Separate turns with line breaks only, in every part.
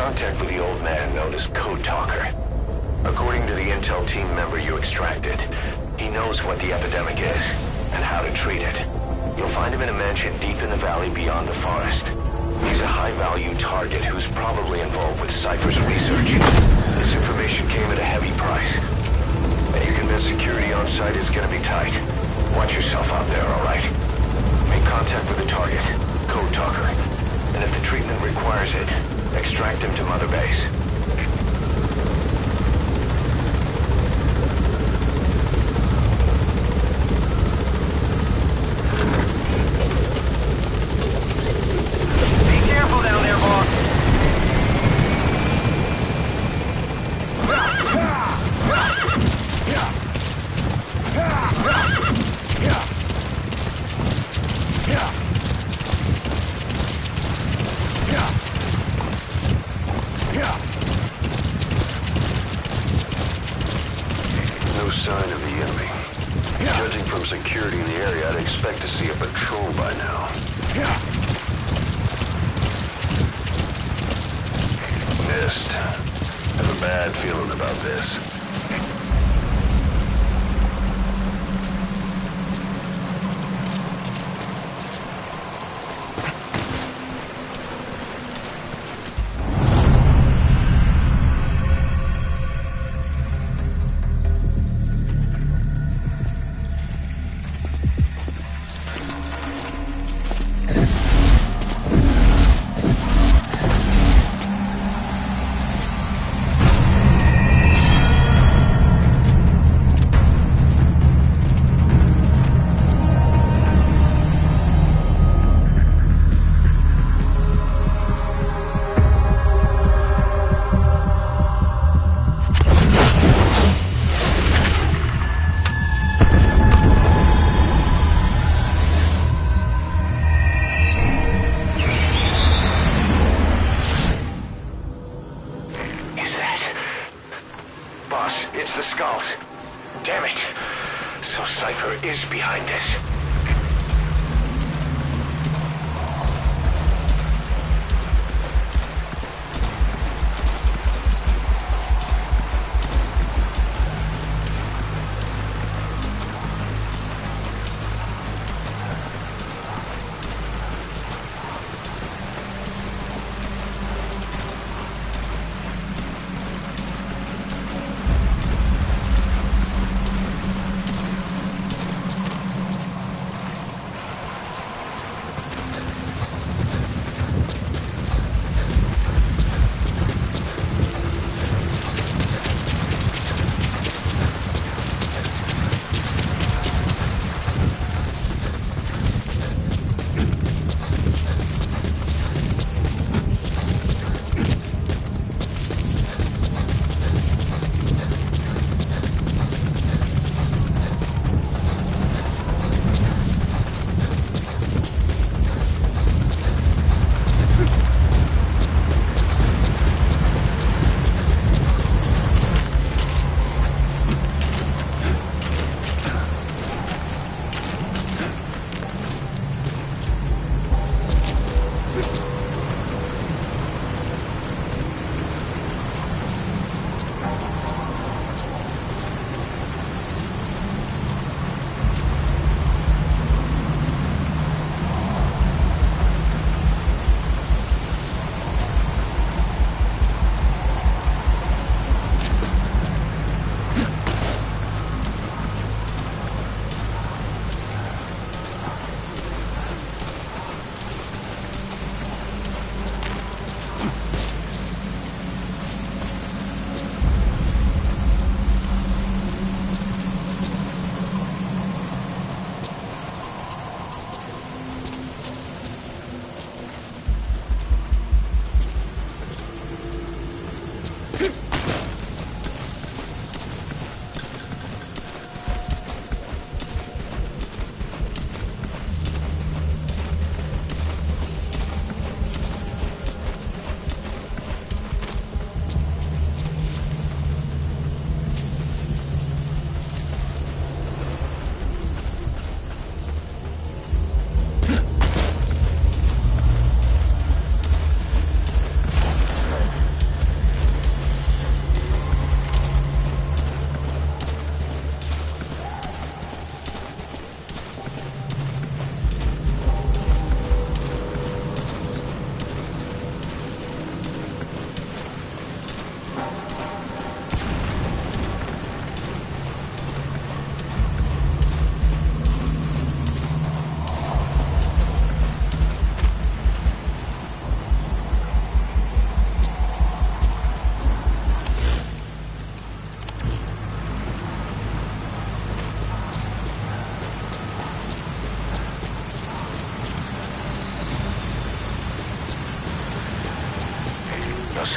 contact with the old man known as Code Talker. According to the intel team member you extracted, he knows what the epidemic is and how to treat it. You'll find him in a mansion deep in the valley beyond the forest. He's a high-value target who's probably involved with Cypher's research. This information came at a heavy price. And you can bet security on site is gonna be tight. Watch yourself out there, alright? Make contact with the target, Code Talker. And if the treatment requires it, extract him to Mother Base.
No sign of the enemy. Judging from security in the area, I'd expect to see a patrol by now. Missed. Have a bad feeling about this.
It's the skulls. Damn it. So Cypher is behind this.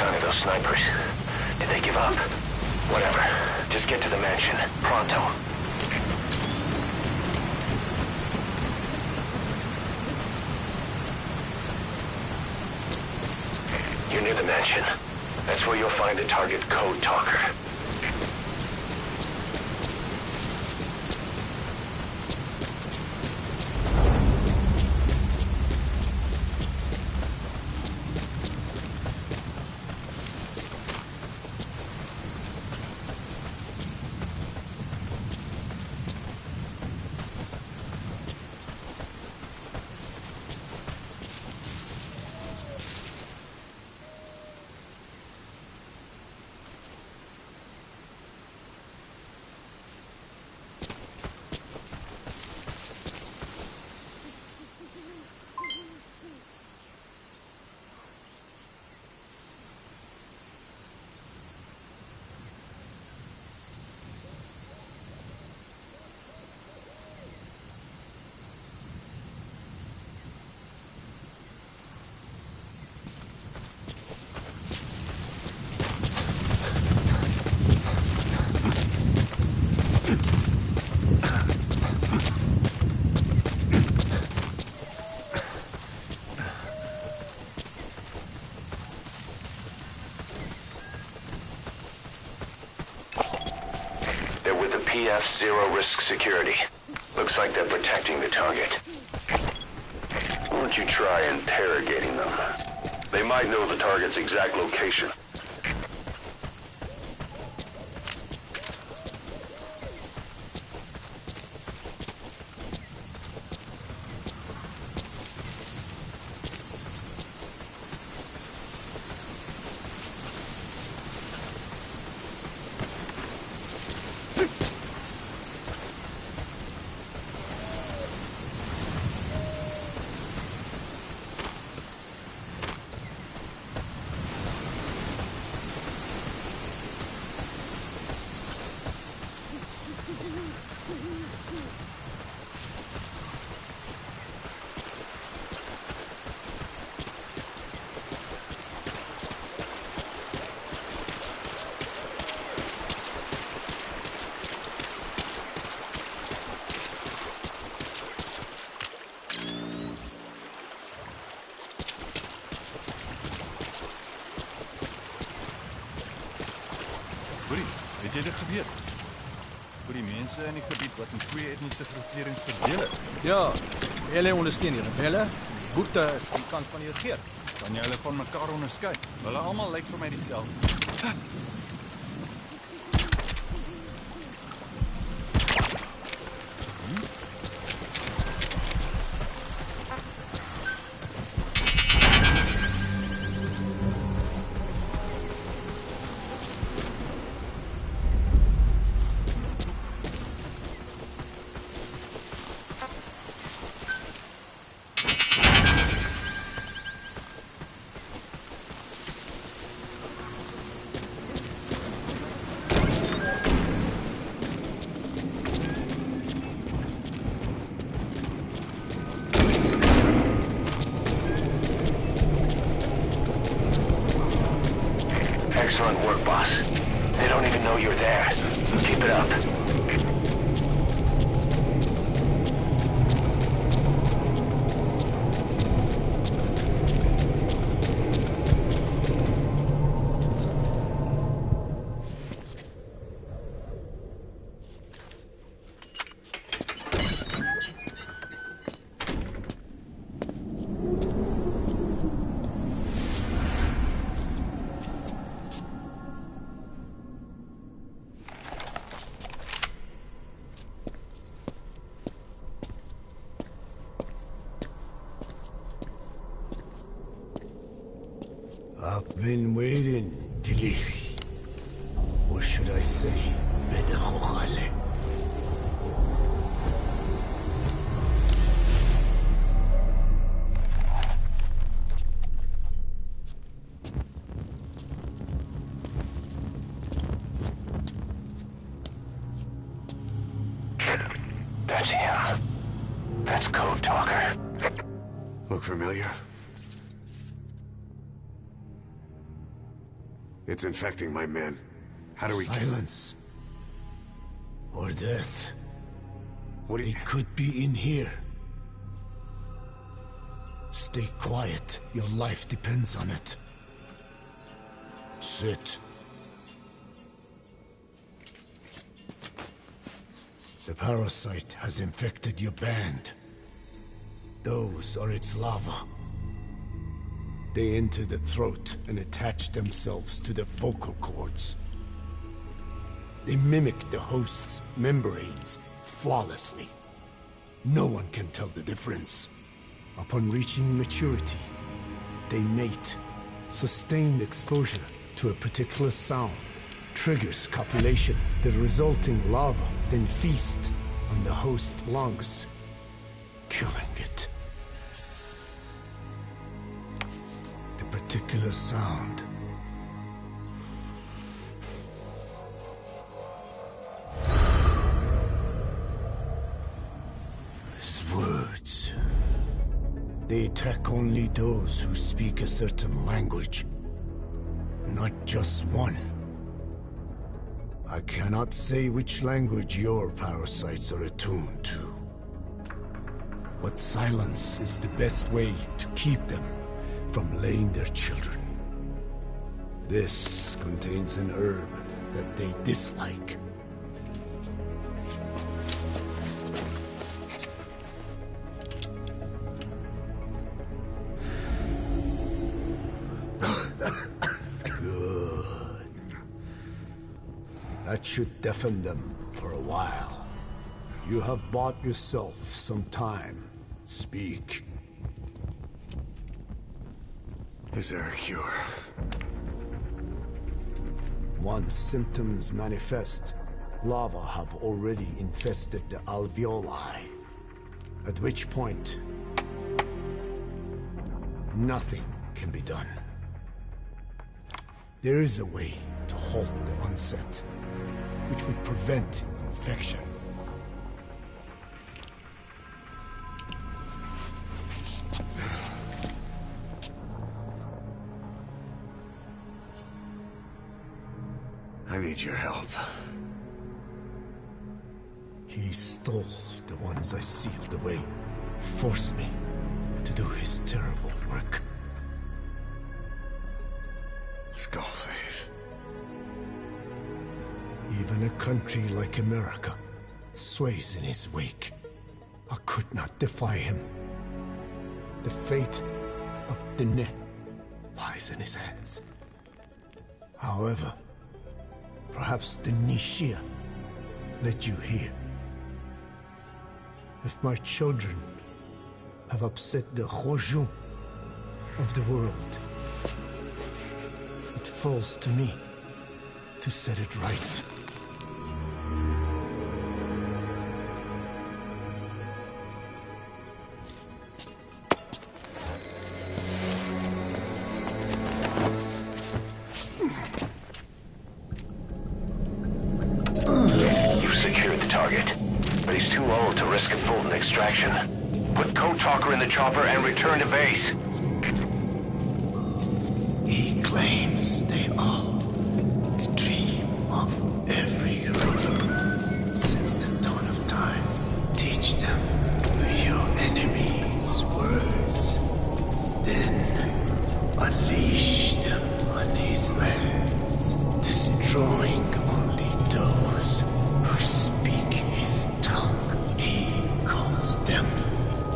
sign of those snipers. Did they give up? Whatever. Just get to the mansion. Pronto. You're near the mansion. That's where you'll find the target code talker. PF Zero Risk Security. Looks like they're protecting the target.
Why don't you try interrogating them? They might know the target's exact location.
Het jy dit geweet? Voor die mense in die gebied wat in twee etniese groeperings verdeel is.
Ja, hulle ondersteun die rebelle. Boete is die kant van die regering.
Kan jy hulle van mekaar onderskei? Hulle almal lyk vir my dieselfde.
Excellent work, boss. They don't even know you're there. Keep it up.
I've been waiting, Tilly. Or should I say, Bedakhale.
That's him. That's Code Talker.
Look familiar?
It's infecting my men. How do we...
Silence. Or death.
What do you...
It could be in here. Stay quiet. Your life depends on it. Sit. The parasite has infected your band. Those are its larvae. They enter the throat and attach themselves to the vocal cords. They mimic the host's membranes flawlessly. No one can tell the difference. Upon reaching maturity, they mate. Sustained exposure to a particular sound triggers copulation. The resulting larva then feast on the host lungs, killing it. The particular sound is words. They attack only those who speak a certain language, not just one. I cannot say which language your parasites are attuned to. But silence is the best way to keep them from laying their children. This contains an herb that they dislike. Good. That should deafen them for a while. You have bought yourself some time. Speak.
Is there a cure?
Once symptoms manifest, larvae have already infested the alveoli. At which point, nothing can be done. There is a way to halt the onset, which would prevent infection.
I need your help.
He stole the ones I sealed away, forced me to do his terrible work.
Skullface.
Even a country like America sways in his wake. I could not defy him. The fate of Dene lies in his hands. However, perhaps the Nishia led you here. If my children have upset the Hojun of the world, it falls to me to set it right.
Extraction. Put Code Talker in the chopper and return to base.
He claims they are the dream of every ruler since the dawn of time. Teach them your enemy's words, then unleash them on his lands, destroying only those who speak his tongue. Them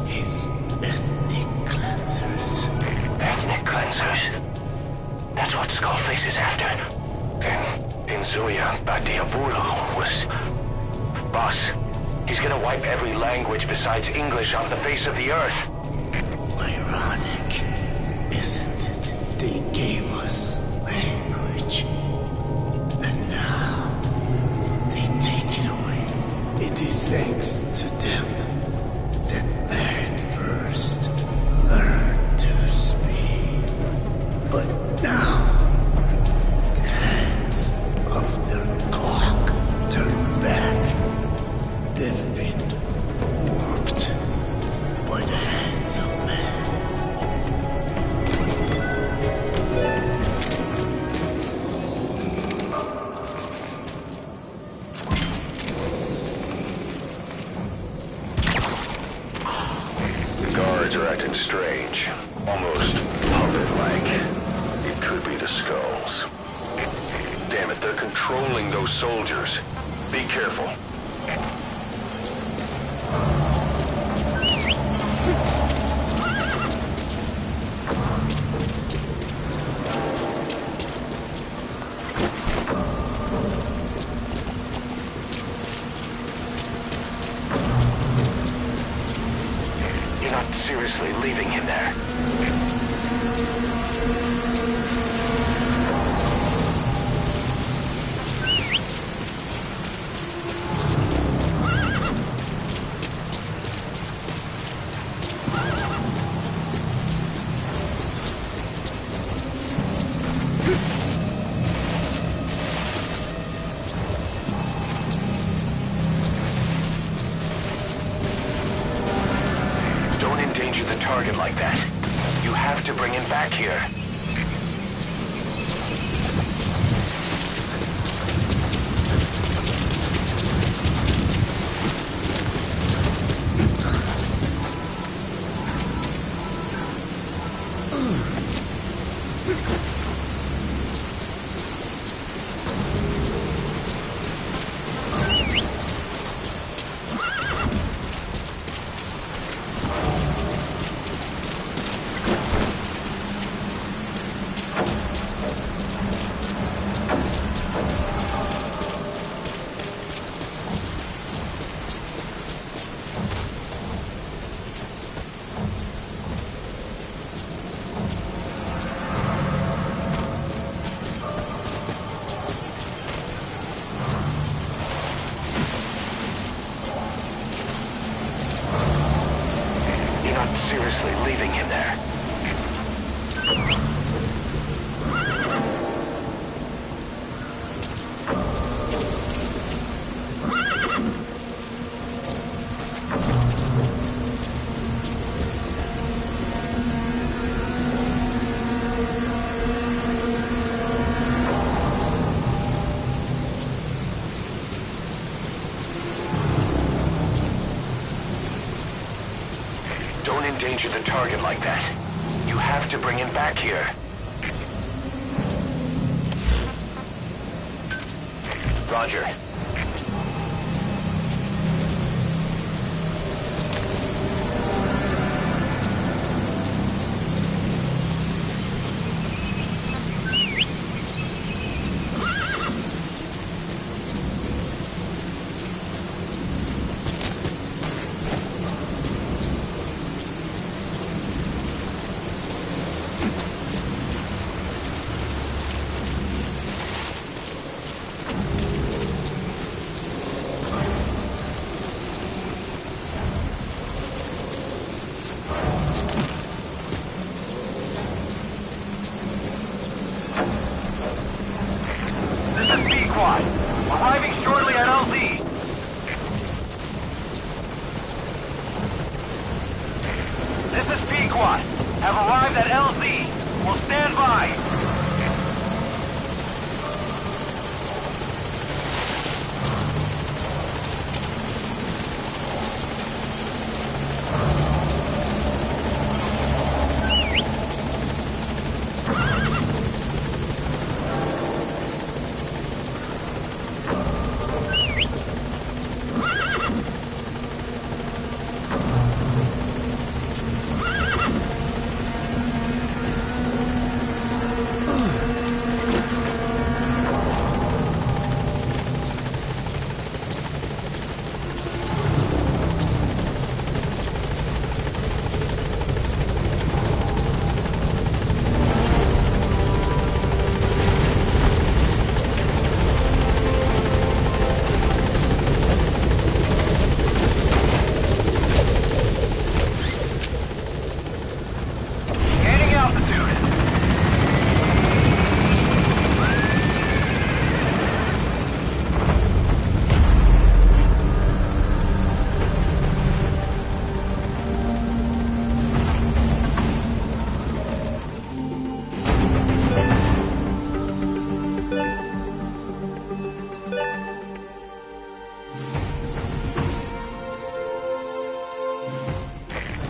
his ethnic cleansers.
Ethnic cleansers? That's what Skullface is after. In Zuya, Badiabula was... Boss, he's gonna wipe every language besides English off the face of the earth.
Ironic, isn't it? They gave us language. And now, they take it away. It is thanks to them that man first learned to speak. But now, the hands of their clock turn back. They've been warped by the hand
They're controlling those soldiers. Be careful.
You're not seriously leaving him there. Don't endanger the target like that. You have to bring him back here. You're not seriously leaving him there. Don't endanger the target like that. You have to bring him back here. Roger.
Squad, arriving shortly at LZ. This is Pequod. Have arrived at LZ. Will stand by.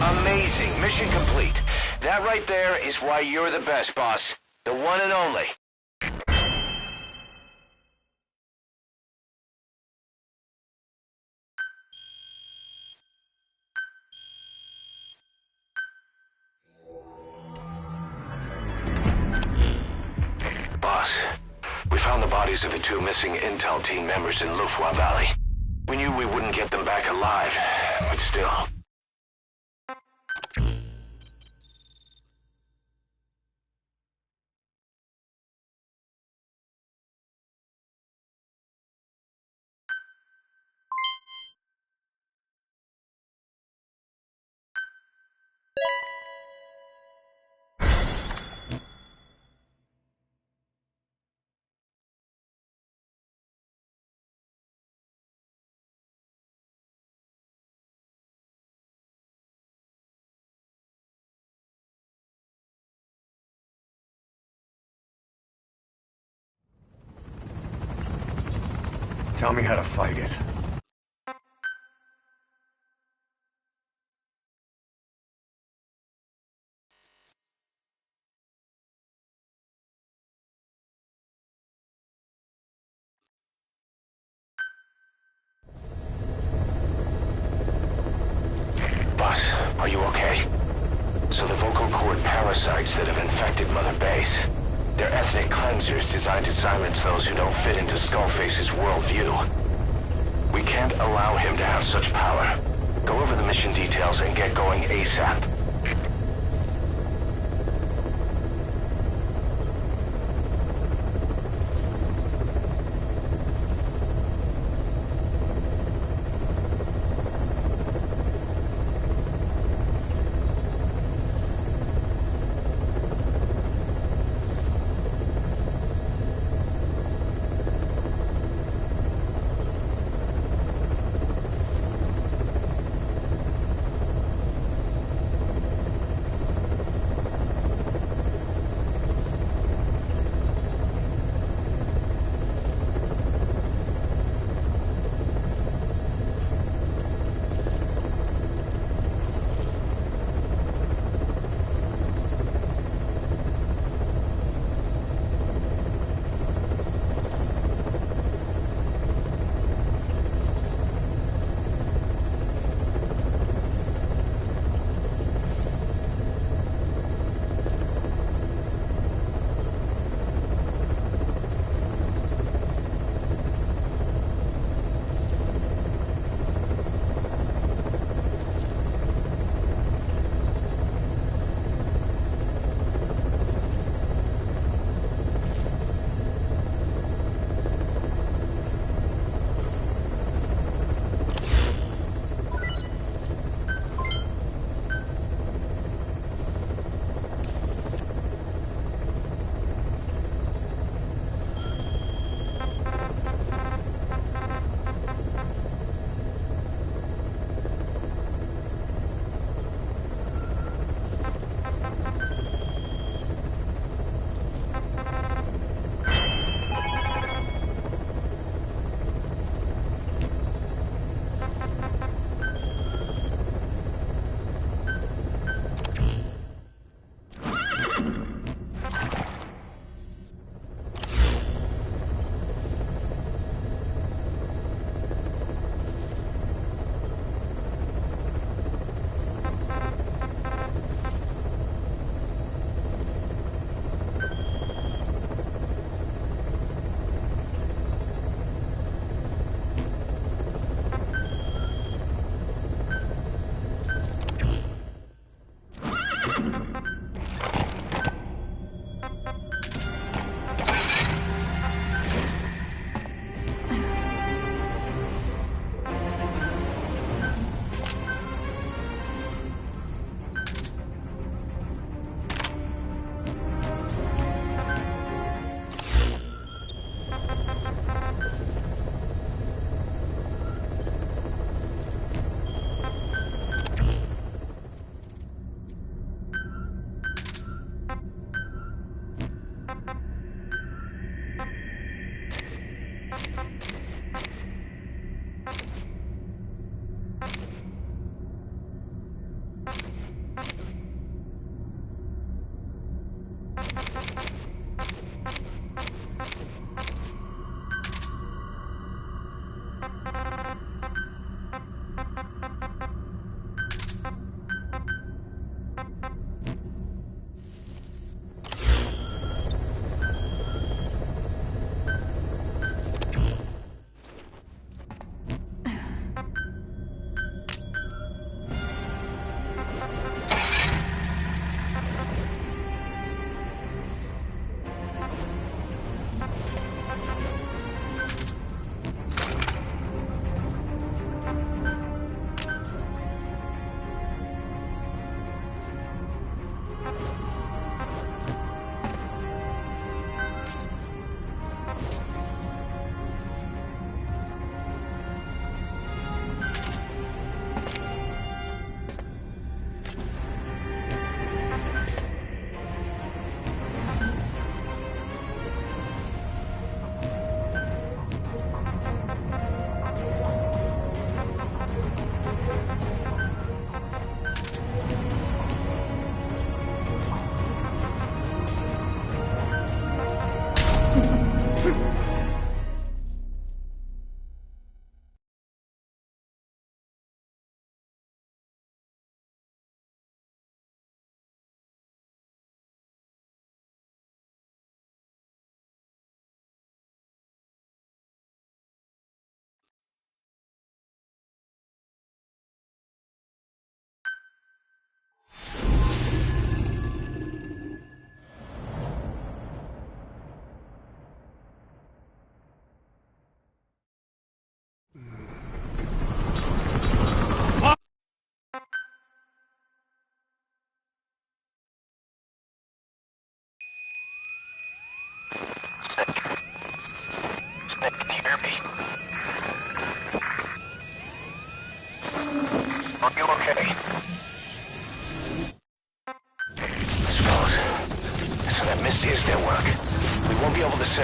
Amazing. Mission complete. That right there is why you're the best, boss. The one and only. found the bodies of the two missing intel team members in Lufwa Valley. We knew we wouldn't get them back alive, but still.
Tell me how to fight it.
Boss, are you okay? So the vocal cord parasites that have infected Mother Base, they're ethnic cleansers designed to silence those who don't fit into Skullface's worldview. We can't allow him to have such power. Go over the mission details and get going ASAP.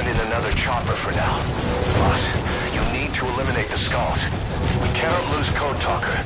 send in another chopper for now. Boss, you need to eliminate the skulls. We cannot lose Code Talker.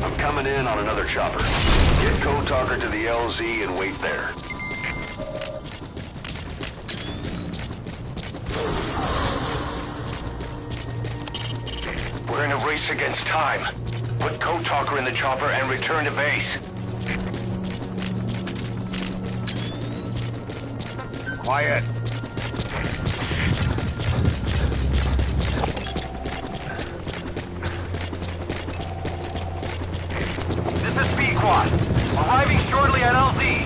I'm coming in on another chopper. Get Code Talker to the LZ and wait there.
We're in a race against time. Put Code Talker in the chopper and return to base.
Quiet.
This is P-Quad. Arriving shortly at LZ.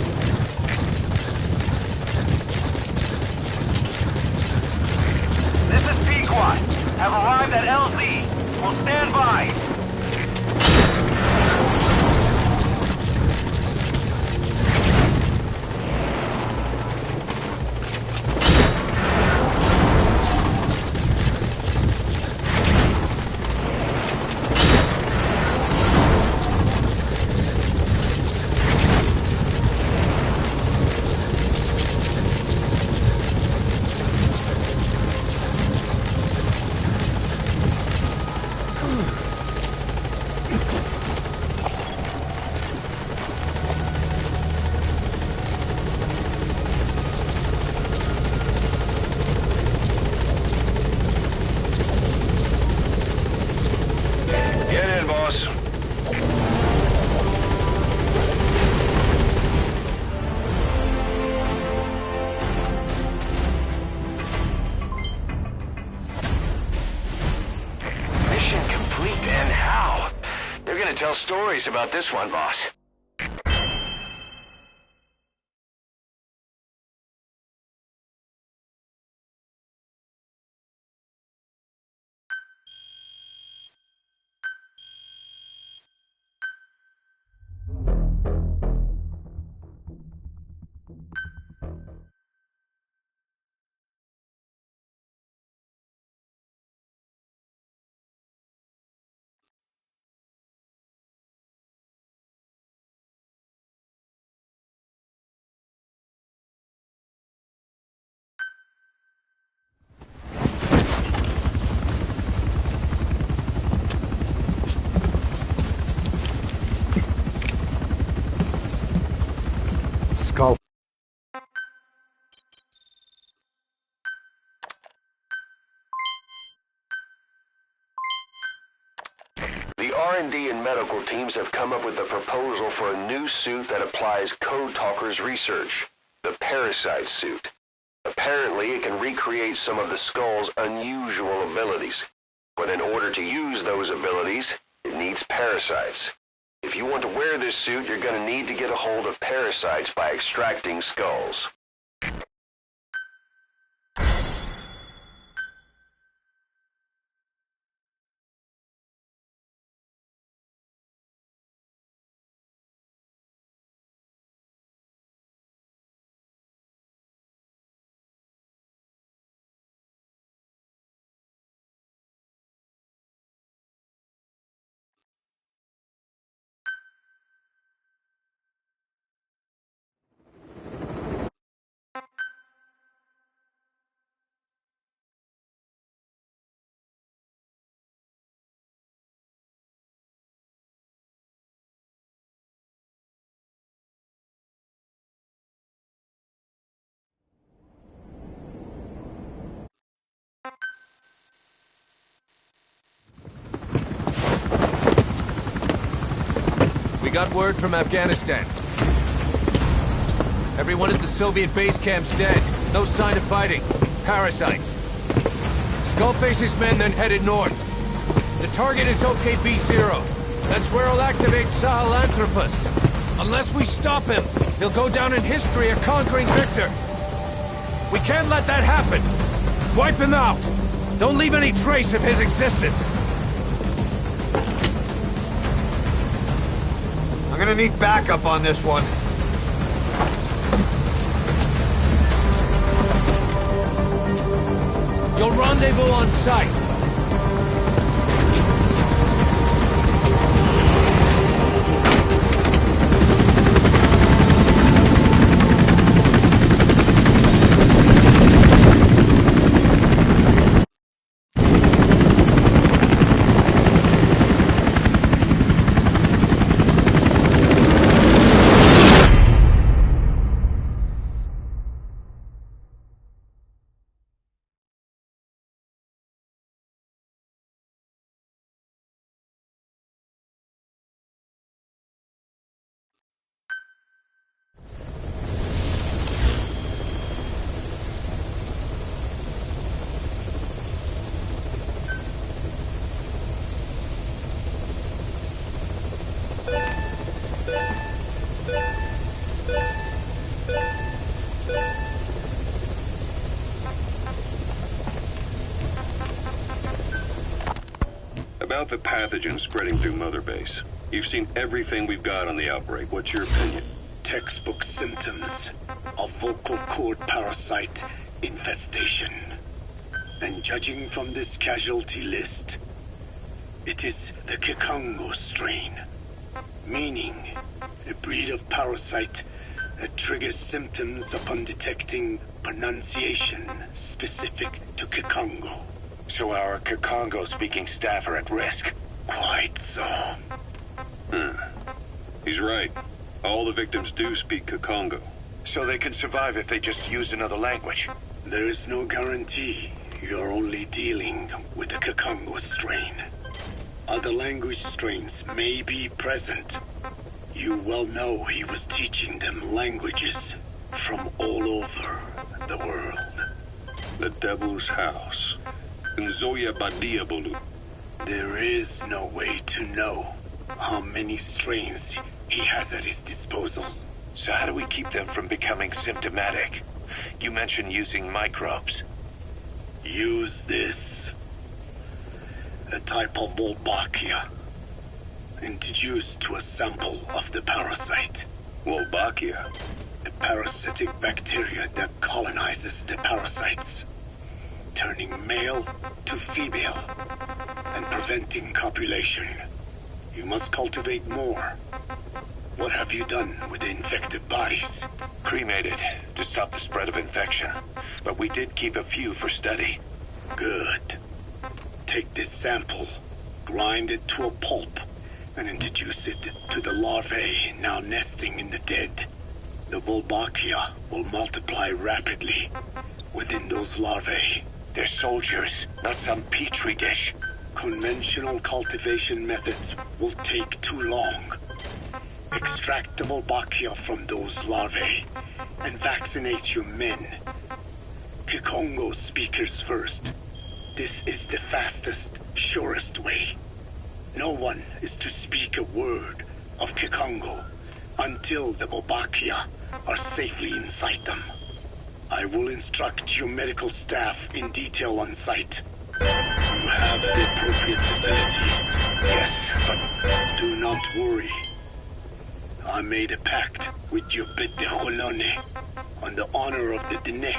This is P-Quad. Have arrived at LZ. Will stand by.
Get in, boss.
Mission complete, and how? They're gonna tell stories about this one, boss.
Call.
The R&D and medical teams have come up with a proposal for a new suit that applies Code Talker's research, the Parasite suit. Apparently, it can recreate some of the Skull's unusual abilities. But in order to use those abilities, it needs parasites. If you want to wear this suit, you're going to need to get a hold of parasites by extracting skulls.
We got word from Afghanistan. Everyone at the Soviet base camp's dead. No sign of fighting. Parasites. Skullface's men then headed north. The target is OKB-0. That's where he'll activate Sahelanthropus. Unless we stop him, he'll go down in history a conquering victor. We can't let that happen. Wipe him out. Don't leave any trace of his existence.
I'm gonna need backup on this one.
You'll rendezvous on site.
About the pathogen spreading through Mother Base. You've seen everything we've got on the outbreak. What's your opinion?
Textbook symptoms of vocal cord parasite infestation. And judging from this casualty list, it is the Kikongo strain, meaning a breed of parasite that triggers symptoms upon detecting pronunciation specific to Kikongo.
So our Kikongo-speaking staff are at risk?
Quite so.
He's right. All the victims do speak Kikongo.
So they can survive if they just use another language?
There is no guarantee. You're only dealing with the Kikongo strain. Other language strains may be present. You well know he was teaching them languages from all over the world.
The Devil's House. Nzoya Badia Bolu.
There is no way to know how many strains he has at his disposal.
So how do we keep them from becoming symptomatic? You mentioned using microbes.
Use this. A type of Wolbachia. Introduced to a sample of the parasite.
Wolbachia?
A parasitic bacteria that colonizes the parasites, turning male to female and preventing copulation. You must cultivate more. What have you done with the infected bodies?
Cremated to stop the spread of infection. But we did keep a few for study.
Good. Take this sample, grind it to a pulp, and introduce it to the larvae now nesting in the dead. The Volbachia will multiply rapidly within those larvae.
They're soldiers, not some petri dish.
Conventional cultivation methods will take too long. Extract the Volbachia from those larvae and vaccinate your men. Kikongo speakers first. This is the fastest, surest way. No one is to speak a word of Kikongo until the Volbachia are safely inside them. I will instruct your medical staff in detail on site. You have the appropriate facilities, yes, but do not worry. I made a pact with your Bete Holone on the honor of the Dene.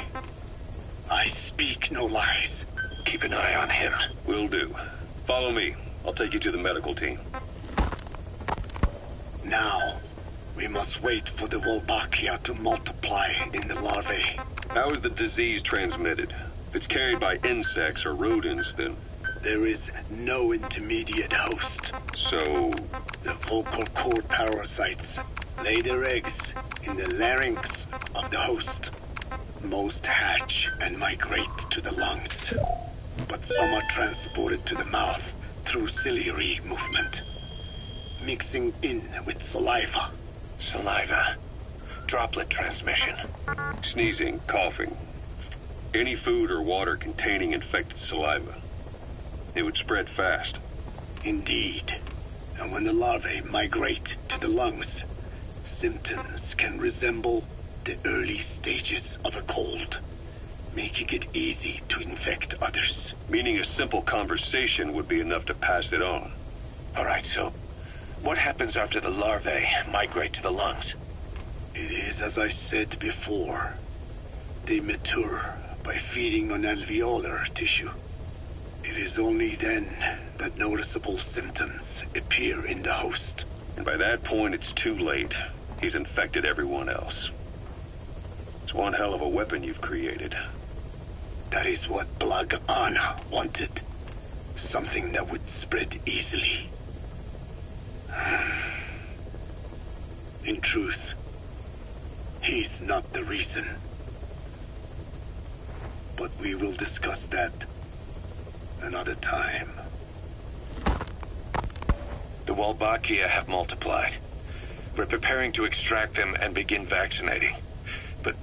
I speak no lies.
Keep an eye on him.
Will do. Follow me. I'll take you to the medical team.
Now, we must wait for the Volbachia to multiply in the larvae.
How is the disease transmitted? If it's carried by insects or rodents, then...
There is no intermediate host.
So...
The vocal cord parasites lay their eggs in the larynx of the host. Most hatch and migrate to the lungs, but some are transported to the mouth through ciliary movement, mixing in with saliva.
Saliva. Droplet transmission.
Sneezing, coughing. Any food or water containing infected saliva. It would spread fast.
Indeed. And when the larvae migrate to the lungs, symptoms can resemble the early stages of a cold, making it easy to infect others.
Meaning a simple conversation would be enough to pass it on.
All right, so what happens after the larvae migrate to the lungs?
It is as I said before. They mature by feeding on alveolar tissue. It is only then that noticeable symptoms appear in the host.
And by that point, it's too late. He's infected everyone else. It's one hell of a weapon you've created.
That is what Blag Anna wanted. Something that would spread easily. In truth, he's not the reason. But we will discuss that another time.
The Volbachia have multiplied. We're preparing to extract them and begin vaccinating. But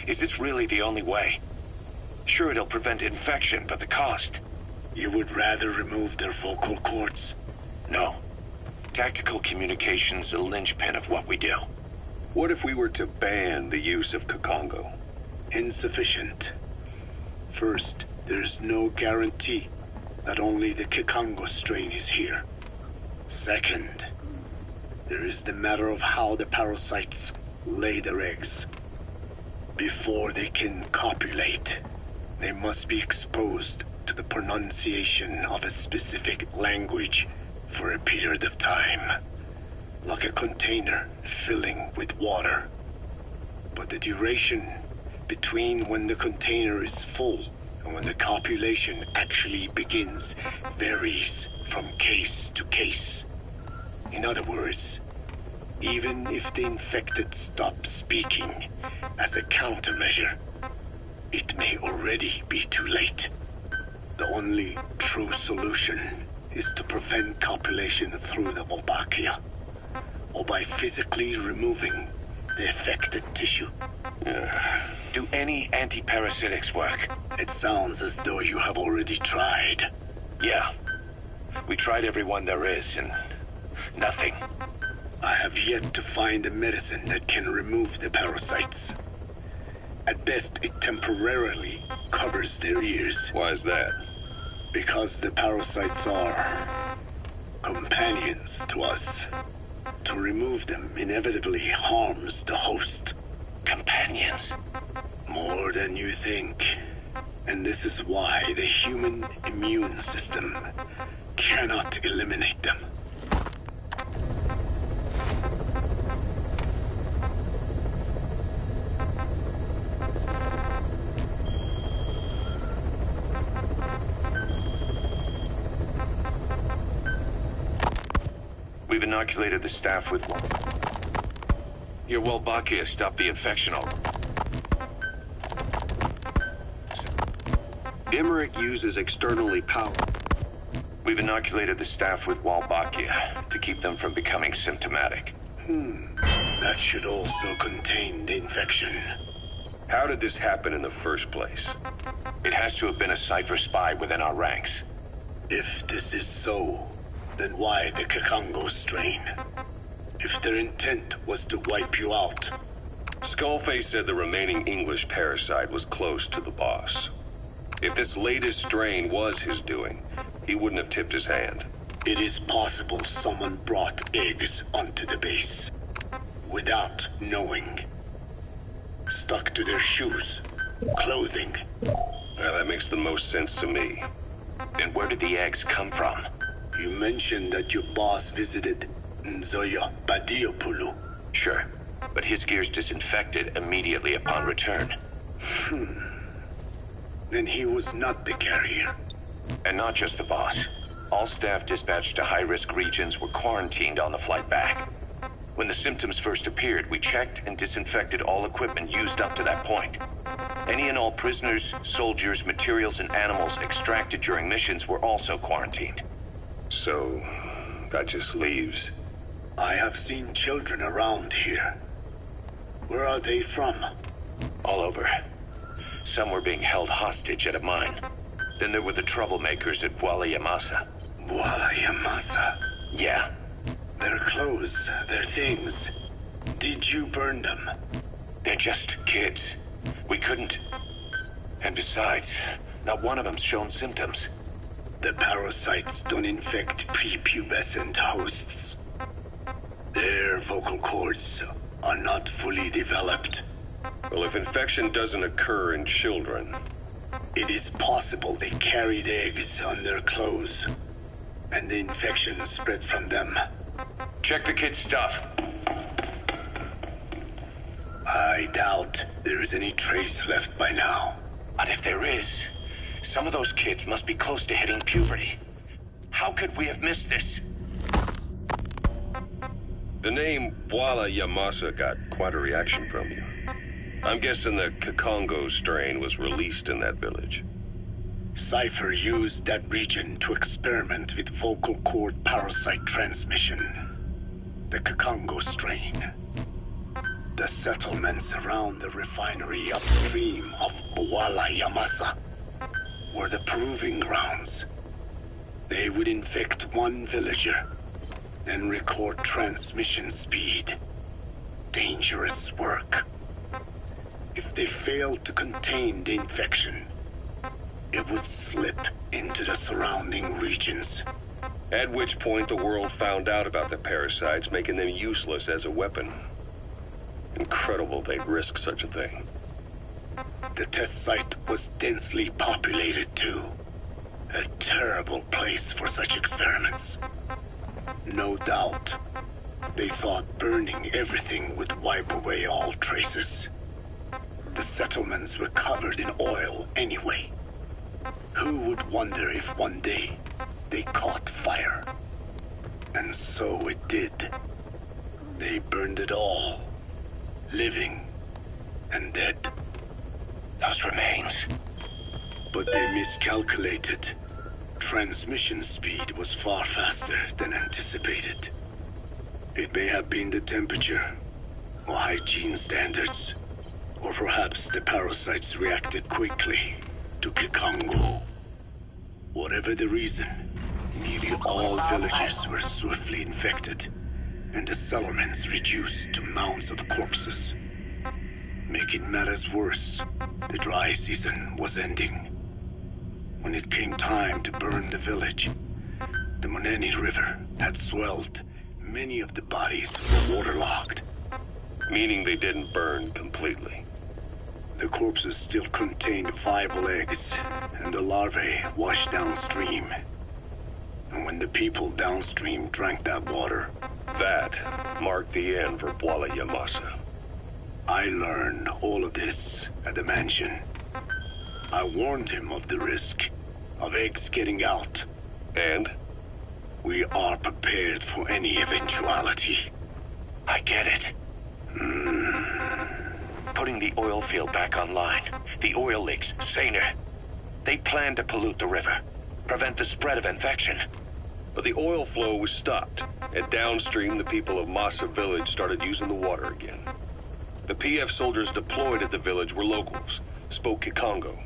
is this really the only way? Sure, it'll prevent infection, but the cost?
You would rather remove their vocal cords?
No. Tactical communication's the linchpin of what we do.
What if we were to ban the use of Kikongo?
Insufficient. First, there's no guarantee that only the Kikongo strain is here. Second, there is the matter of how the parasites lay their eggs. Before they can copulate, they must be exposed to the pronunciation of a specific language for a period of time, like a container filling with water. But the duration between when the container is full and when the copulation actually begins varies from case to case. In other words, even if the infected stop speaking as a countermeasure, it may already be too late. The only true solution is to prevent copulation through the Volbachia, or by physically removing the affected tissue.
Do any antiparasitics work?
It sounds as though you have already tried.
Yeah. We tried every one there is, and nothing.
I have yet to find a medicine that can remove the parasites. At best, it temporarily covers their ears.
Why is that?
Because the parasites are companions to us. To remove them inevitably harms the host.
Companions?
More than you think. And this is why the human immune system cannot eliminate them.
We've inoculated the staff with Your Wolbachia stopped the infection all...
Emmerich uses externally powered.
We've inoculated the staff with Wolbachia to keep them from becoming symptomatic.
That should also contain the infection.
How did this happen in the first place?
It has to have been a Cypher spy within our ranks.
If this is so, then why the Kakongo strain? If their intent was to wipe you out.
Skullface said the remaining English parasite was close to the boss. If this latest strain was his doing, he wouldn't have tipped his hand.
It is possible someone brought eggs onto the base. Without knowing. Stuck to their shoes, clothing.
Well, that makes the most sense to me.
And where did the eggs come from?
You mentioned that your boss visited Nzoya Badiopulu.
Sure, but his gear's disinfected immediately upon return.
Then he was not the carrier.
And not just the boss. All staff dispatched to high-risk regions were quarantined on the flight back. When the symptoms first appeared, we checked and disinfected all equipment used up to that point. Any and all prisoners, soldiers, materials, and animals extracted during missions were also quarantined.
So, that just leaves...
I have seen children around here. Where are they from?
All over. Some were being held hostage at a mine. Then there were the troublemakers at Bwala Yamasa.
Bwala Yamasa?
Yeah.
Their clothes, their things. Did you burn them?
They're just kids. We couldn't. And besides, not one of them's shown symptoms.
The parasites don't infect prepubescent hosts. Their vocal cords are not fully developed.
Well, if infection doesn't occur in children...
It is possible they carried eggs on their clothes, and the infection spread from them.
Check the kid's stuff.
I doubt there is any trace left by now.
But if there is, some of those kids must be close to hitting puberty. How could we have missed this?
The name Bwala Yamasa got quite a reaction from you. I'm guessing the Kakongo strain was released in that village.
Cypher used that region to experiment with vocal cord parasite transmission. The Kakongo strain. The settlements around the refinery upstream of Bwala Yamasa were the proving grounds. They would infect one villager, then record transmission speed. Dangerous work. If they failed to contain the infection, it would slip into the surrounding regions.
At which point the world found out about the parasites, making them useless as a weapon. Incredible they'd risk such a thing.
The test site was densely populated too. A terrible place for such experiments. No doubt, they thought burning everything would wipe away all traces. The settlements were covered in oil anyway. Who would wonder if one day they caught fire? And so it did. They burned it all. Living and dead.
Those remains.
But they miscalculated. Transmission speed was far faster than anticipated. It may have been the temperature, or hygiene standards, or perhaps the parasites reacted quickly to Kakongo. Whatever the reason, nearly all villages were swiftly infected, and the settlements reduced to mounds of corpses. Making matters worse, the dry season was ending. When it came time to burn the village, the Moneni River had swelled. Many of the bodies were waterlogged.
Meaning they didn't burn completely.
The corpses still contained viable eggs, and the larvae washed downstream. And when the people downstream drank that water...
That marked the end for Bwala Yamasa.
I learned all of this at the mansion. I warned him of the risk of eggs getting out.
And?
We are prepared for any eventuality.
I get it.
Putting the oil field back online. The oil leaks, saner. They plan to pollute the river, prevent the spread of infection.
But the oil flow was stopped, and downstream the people of Massa Village started using the water again. The PF soldiers deployed at the village were locals, spoke Kikongo.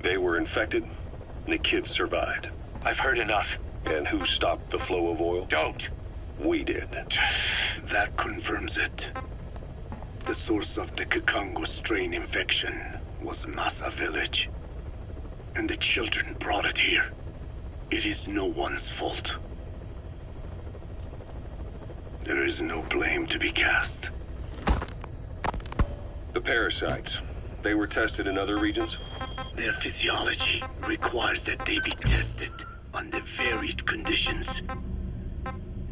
They were infected, and the kids survived.
I've heard enough.
And who stopped the flow of oil?
Don't!
We did.
That confirms it. The source of the Kikongo strain infection was Massa Village. And the children brought it here. It is no one's fault. There is no blame to be cast.
The parasites, they were tested in other regions?
Their physiology requires that they be tested under varied conditions.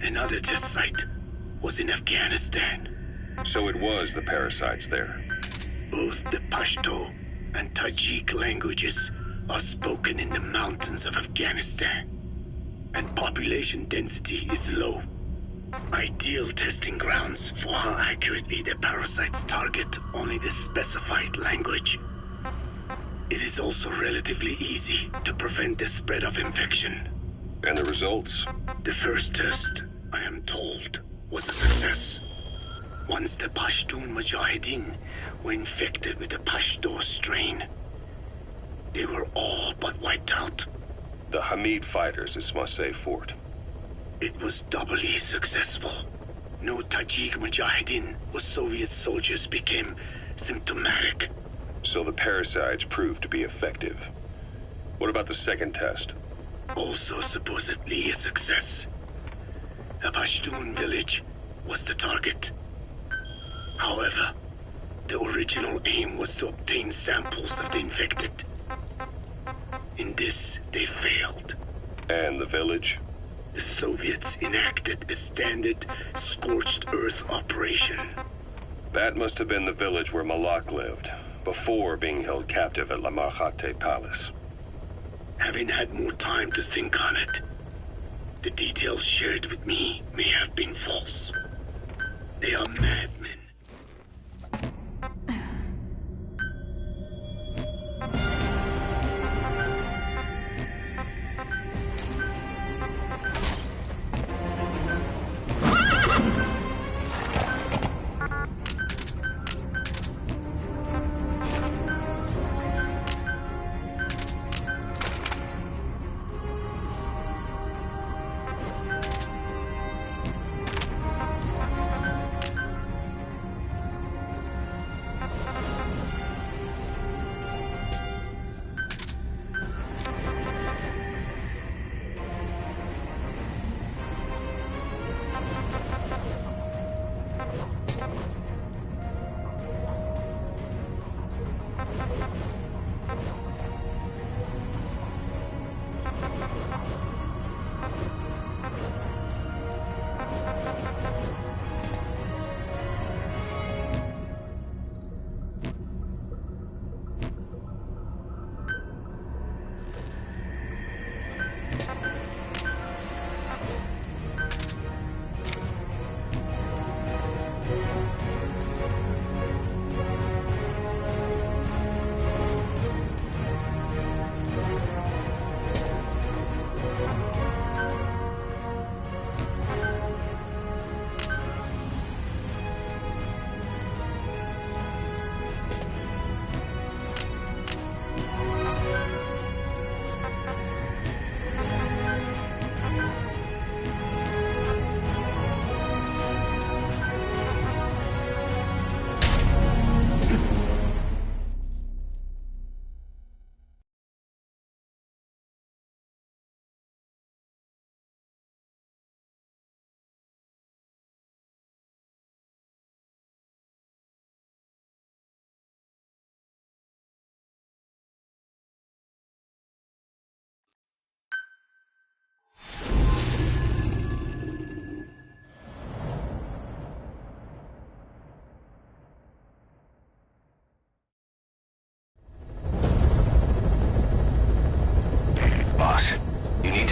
Another test site was in Afghanistan.
So it was the parasites there.
Both the Pashto and Tajik languages are spoken in the mountains of Afghanistan, and population density is low. Ideal testing grounds for how accurately the parasites target only the specified language. It is also relatively easy to prevent the spread of infection.
And the results?
The first test, I am told, was a success. Once the Pashtun Mujahideen were infected with the Pashto strain, they were all but wiped out.
The Hamid fighters at Smasei Fort.
It was doubly successful. No Tajik Mujahideen or Soviet soldiers became symptomatic.
So the parasites proved to be effective. What about the second test?
Also supposedly a success. A Pashtun village was the target. However, the original aim was to obtain samples of the infected. In this, they failed.
And the village?
The Soviets enacted a standard scorched earth operation.
That must have been the village where Malak lived, before being held captive at La Marjate Palace.
Having had more time to think on it, the details shared with me may have been false. They are madmen.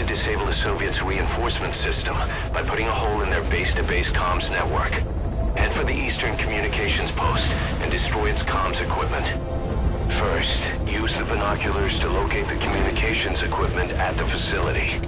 Disable the Soviets' reinforcement system by putting a hole in their base-to-base comms network. Head for the eastern communications post and destroy its comms equipment. First, use the binoculars to locate the communications equipment at the facility.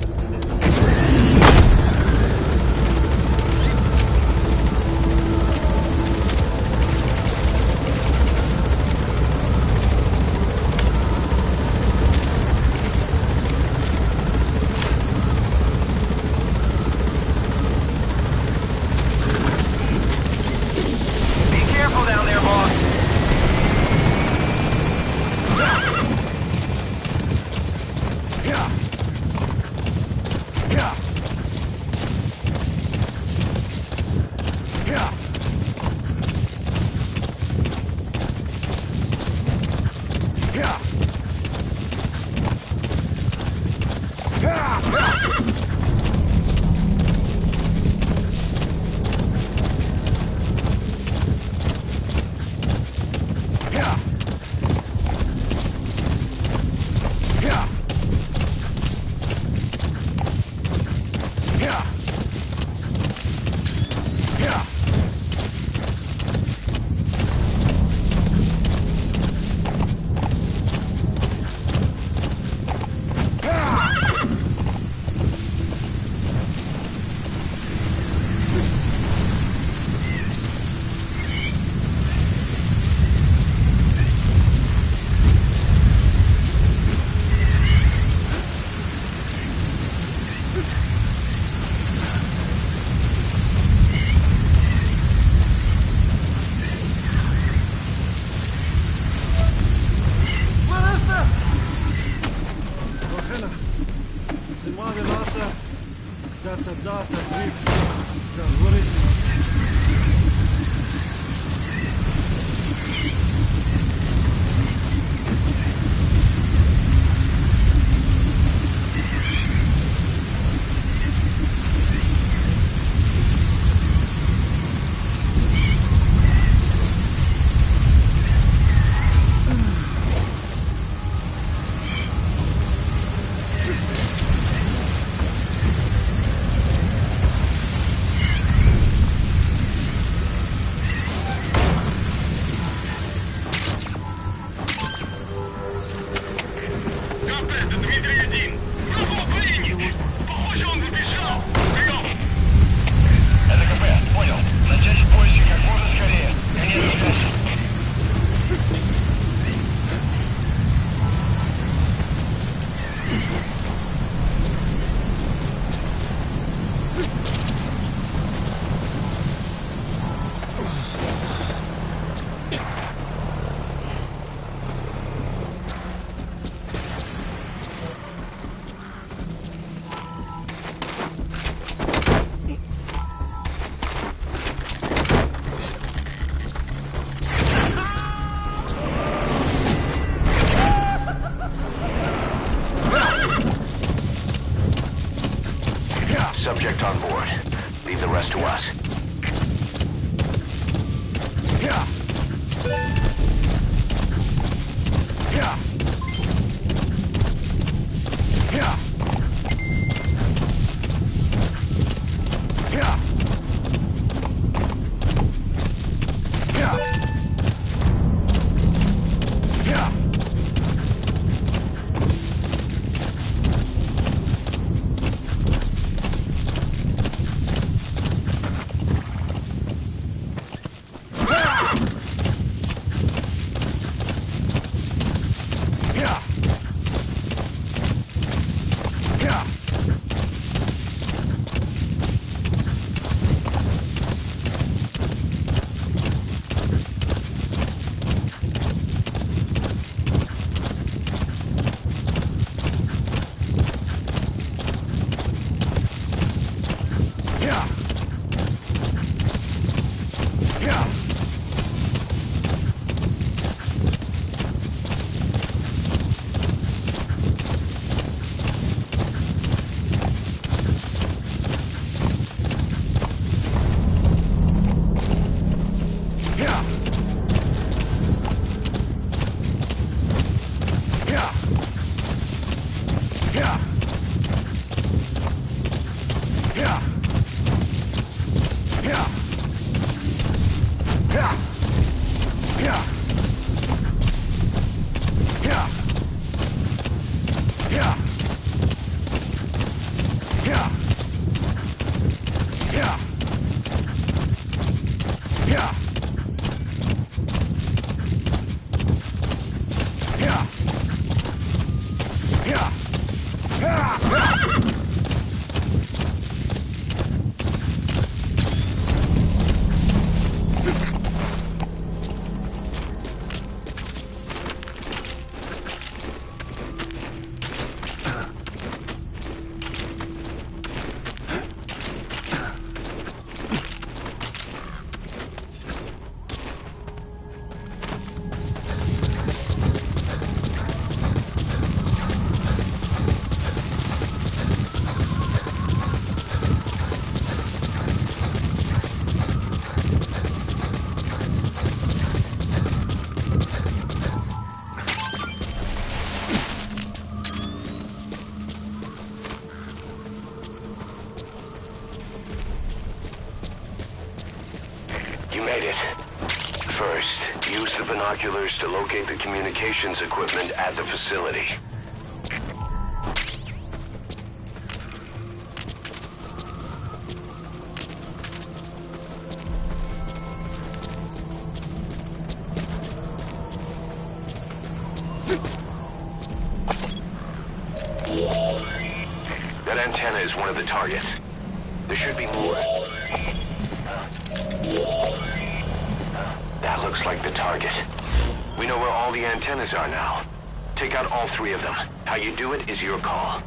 Subject on board. Leave the rest to us. binoculars to locate the communications equipment at the facility. That antenna is one of the targets. There should be more. That looks like the target. We know where all the antennas are now. Take out all 3 of them. How you do it is your call.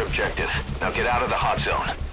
Objective. Now get out of the hot zone.